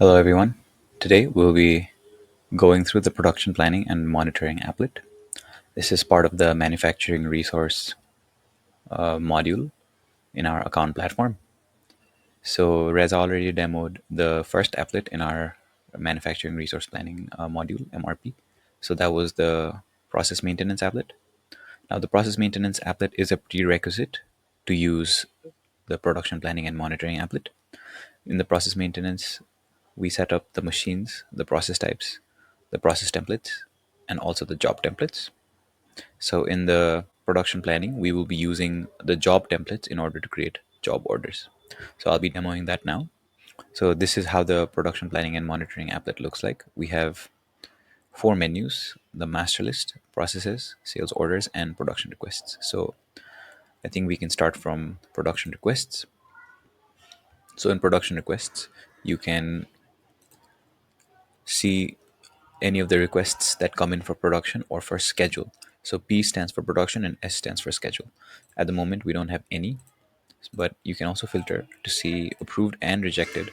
Hello, everyone. Today we'll be going through the production planning and monitoring applet. This is part of the manufacturing resource module in our account platform. So, Reza already demoed the first applet in our manufacturing resource planning module, MRP. So, that was the process maintenance applet. Now, the process maintenance applet is a prerequisite to use the production planning and monitoring applet. In the process maintenance, we set up the machines, the process types, the process templates, and also the job templates. So in the production planning, we will be using the job templates in order to create job orders. So I'll be demoing that now. So this is how the production planning and monitoring applet looks like. We have four menus: the master list, processes, sales orders, and production requests. So I think we can start from production requests. So in production requests, you can see any of the requests that come in for production or for schedule. So P stands for production and S stands for schedule. At the moment, we don't have any, but you can also filter to see approved and rejected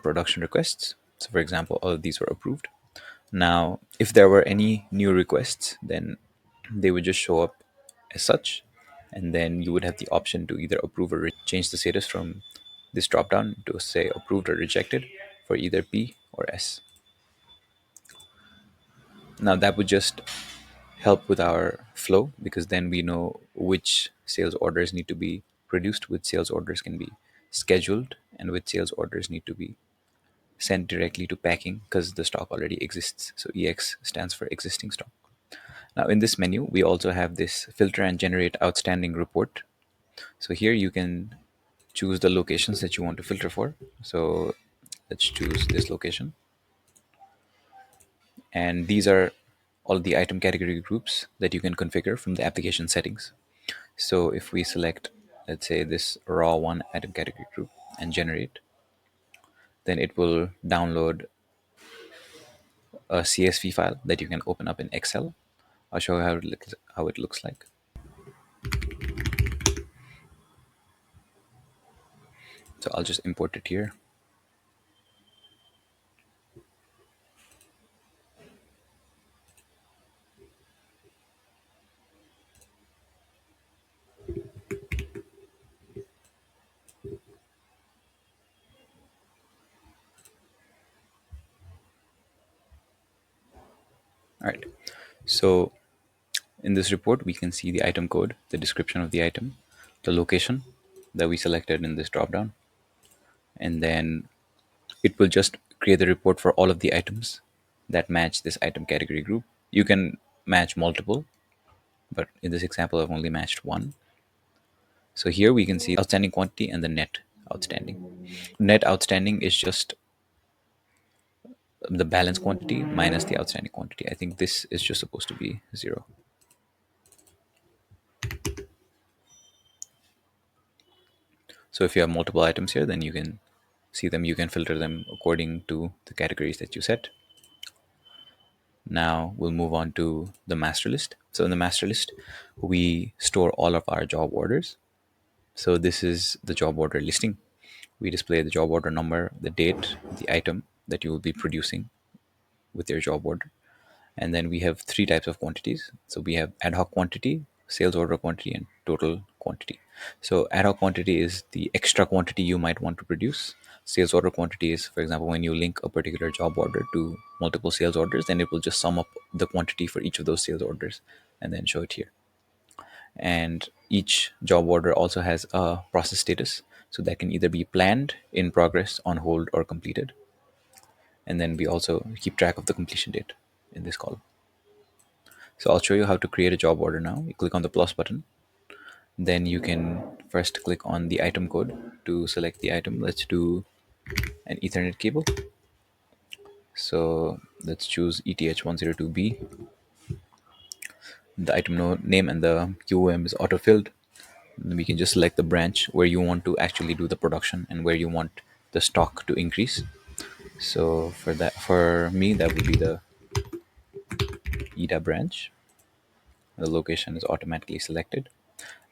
production requests. So for example, all of these were approved. Now, if there were any new requests, then they would just show up as such, and then you would have the option to either approve or change the status from this drop down to say approved or rejected for either P or S. Now that would just help with our flow because then we know which sales orders need to be produced, which sales orders can be scheduled, and which sales orders need to be sent directly to packing because the stock already exists. So EX stands for existing stock. Now in this menu, we also have this filter and generate outstanding report. So here you can choose the locations that you want to filter for. So let's choose this location. And these are all the item category groups that you can configure from the application settings. So if we select, let's say, this raw one item category group and generate, then it will download a CSV file that you can open up in Excel. I'll show you how it looks like. So I'll just import it here. All right. So in this report, we can see the item code, the description of the item, the location that we selected in this dropdown, and then it will just create a report for all of the items that match this item category group. You can match multiple, but in this example, I've only matched one. So here we can see outstanding quantity and the net outstanding. Net outstanding is just the balance quantity minus the outstanding quantity. I think this is just supposed to be 0. So if you have multiple items here, then you can see them. You can filter them according to the categories that you set. Now we'll move on to the master list. So in the master list, we store all of our job orders. So this is the job order listing. We display the job order number, the date, the item that you will be producing with your job order. And then we have three types of quantities. So we have ad hoc quantity, sales order quantity, and total quantity. So ad hoc quantity is the extra quantity you might want to produce. Sales order quantity is, for example, when you link a particular job order to multiple sales orders, then it will just sum up the quantity for each of those sales orders and then show it here. And each job order also has a process status. So that can either be planned, in progress, on hold, or completed. And then we also keep track of the completion date in this column. So I'll show you how to create a job order now. You click on the plus button. Then you can first click on the item code to select the item. Let's do an Ethernet cable. So let's choose ETH102B. The item name and the QOM is auto-filled. Then we can just select the branch where you want to actually do the production and where you want the stock to increase. So for me, that would be the EDA branch. The location is automatically selected.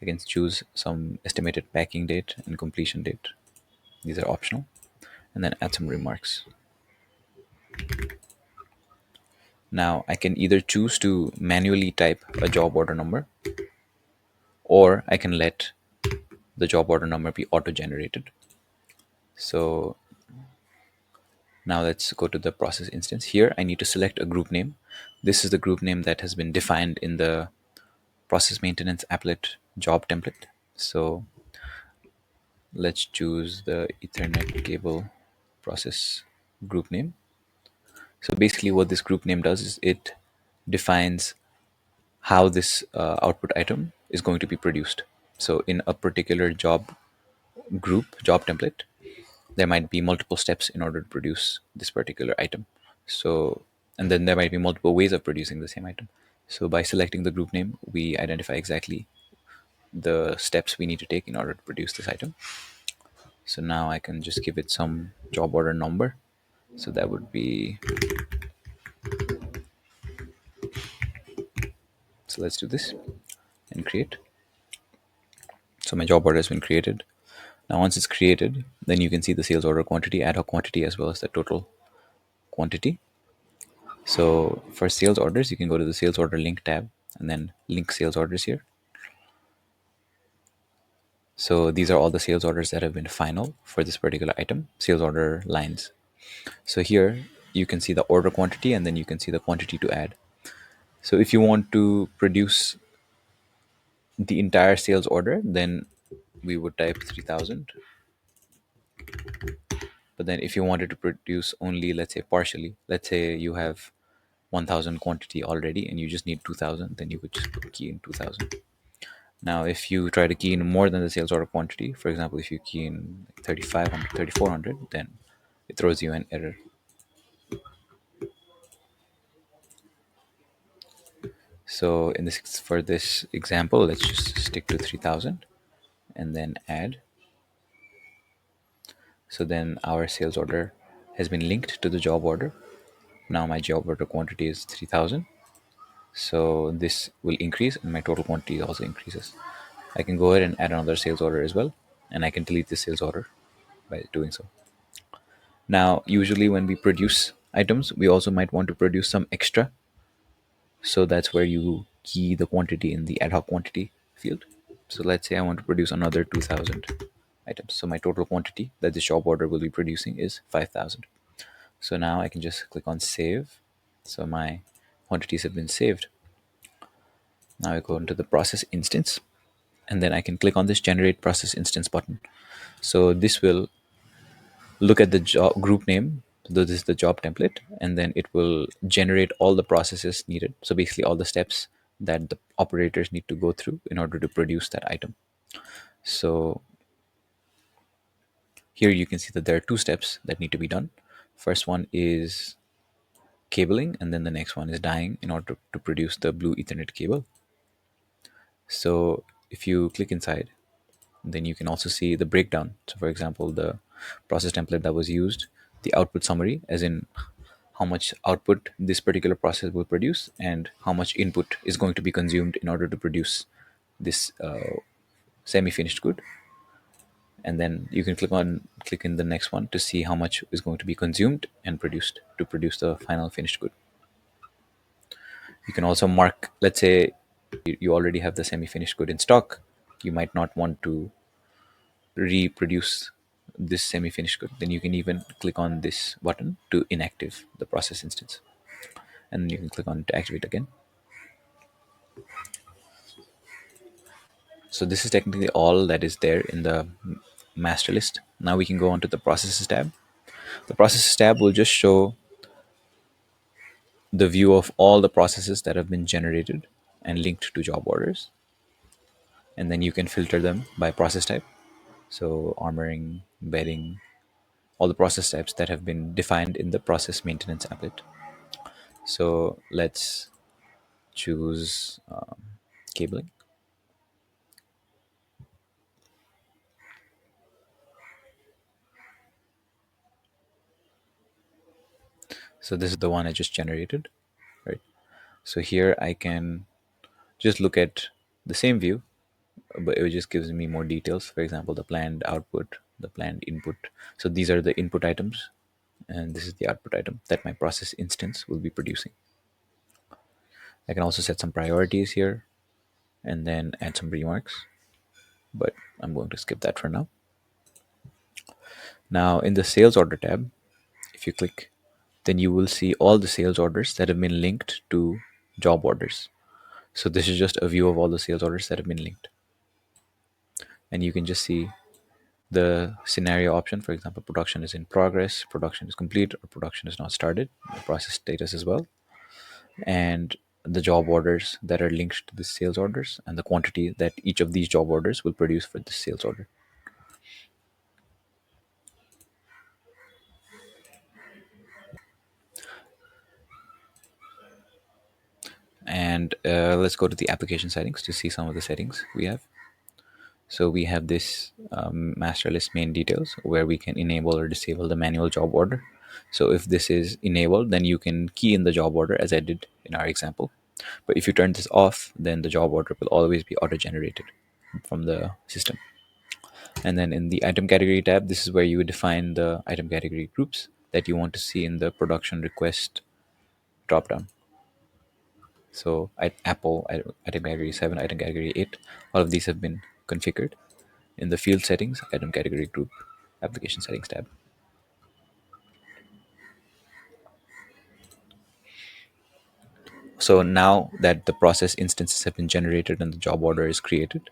I can choose some estimated packing date and completion date. These are optional. and then add some remarks. Now I can either choose to manually type a job order number, or I can let the job order number be auto-generated. So now let's go to the process instance. Here I need to select a group name. This is the group name that has been defined in the Process Maintenance Applet job template. So let's choose the Ethernet cable process group name. So basically what this group name does is it defines how this output item is going to be produced. So in a particular job template, there might be multiple steps in order to produce this particular item. So, and then there might be multiple ways of producing the same item. So by selecting the group name, we identify exactly the steps we need to take in order to produce this item. So now I can just give it some job order number. So that would be, so let's do this and create. So my job order has been created. Now once it's created, then you can see the sales order quantity, ad hoc quantity, as well as the total quantity. So for sales orders, you can go to the sales order link tab and then link sales orders here. So these are all the sales orders that have been final for this particular item, sales order lines. So here you can see the order quantity, and then you can see the quantity to add. So if you want to produce the entire sales order, then we would type 3000. But then if you wanted to produce only, let's say partially, let's say you have 1000 quantity already and you just need 2000, then you would just put key in 2000. Now, if you try to key in more than the sales order quantity, for example, if you key in 3500, 3400, then it throws you an error. So in this, for this example, let's just stick to 3000 and then add. So then our sales order has been linked to the job order. Now my job order quantity is 3000. So this will increase and my total quantity also increases. I can go ahead and add another sales order as well, and I can delete this sales order by doing so. Now, usually when we produce items, we also might want to produce some extra. So that's where you key the quantity in the ad hoc quantity field. So let's say I want to produce another 2000 items. So my total quantity that this job order will be producing is 5000. So now I can just click on save. So my quantities have been saved. Now I go into the process instance, and then I can click on this generate process instance button. So this will look at the job group name. So this is the job template, and then it will generate all the processes needed. So basically all the steps that the operators need to go through in order to produce that item. So here you can see that there are two steps that need to be done. First one is cabling, and then the next one is dyeing in order to produce the blue Ethernet cable. So if you click inside, then you can also see the breakdown. So for example, the process template that was used, the output summary, as in how much output this particular process will produce and how much input is going to be consumed in order to produce this semi-finished good. And then you can click in the next one to see how much is going to be consumed and produced to produce the final finished good. You can also mark, let's say you already have the semi-finished good in stock, you might not want to reproduce this semi-finished good, then you can even click on this button to inactive the process instance, and then you can click on to activate again. So this is technically all that is there in the master list. Now we can go on to the processes tab. The processes tab will just show the view of all the processes that have been generated and linked to job orders, and then you can filter them by process type. So armoring, bedding, all the process types that have been defined in the process maintenance applet. So let's choose cabling. So this is the one I just generated, right? So here I can just look at the same view, but it just gives me more details. For example, the planned output, the planned input. So these are the input items, and this is the output item that my process instance will be producing. I can also set some priorities here and then add some remarks, but I'm going to skip that for now. Now in the sales order tab, if you click, then you will see all the sales orders that have been linked to job orders. So this is just a view of all the sales orders that have been linked. And you can just see the scenario option. For example, production is in progress, production is complete, or production is not started, the process status as well, and the job orders that are linked to the sales orders and the quantity that each of these job orders will produce for the sales order. And let's go to the application settings to see some of the settings we have. So we have this master list main details where we can enable or disable the manual job order. So if this is enabled, then you can key in the job order as I did in our example. But if you turn this off, then the job order will always be auto-generated from the system. And then in the item category tab, this is where you would define the item category groups that you want to see in the production request dropdown. So Apple, item category 7, item category 8, all of these have been configured. In the field settings, item category group, application settings tab. So now that the process instances have been generated and the job order is created,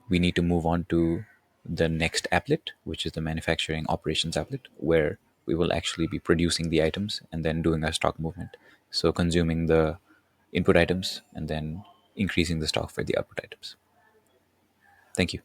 we need to move on to the next applet, which is the manufacturing operations applet, where we will actually be producing the items and then doing our stock movement. So consuming the input items and then increasing the stock for the output items. Thank you.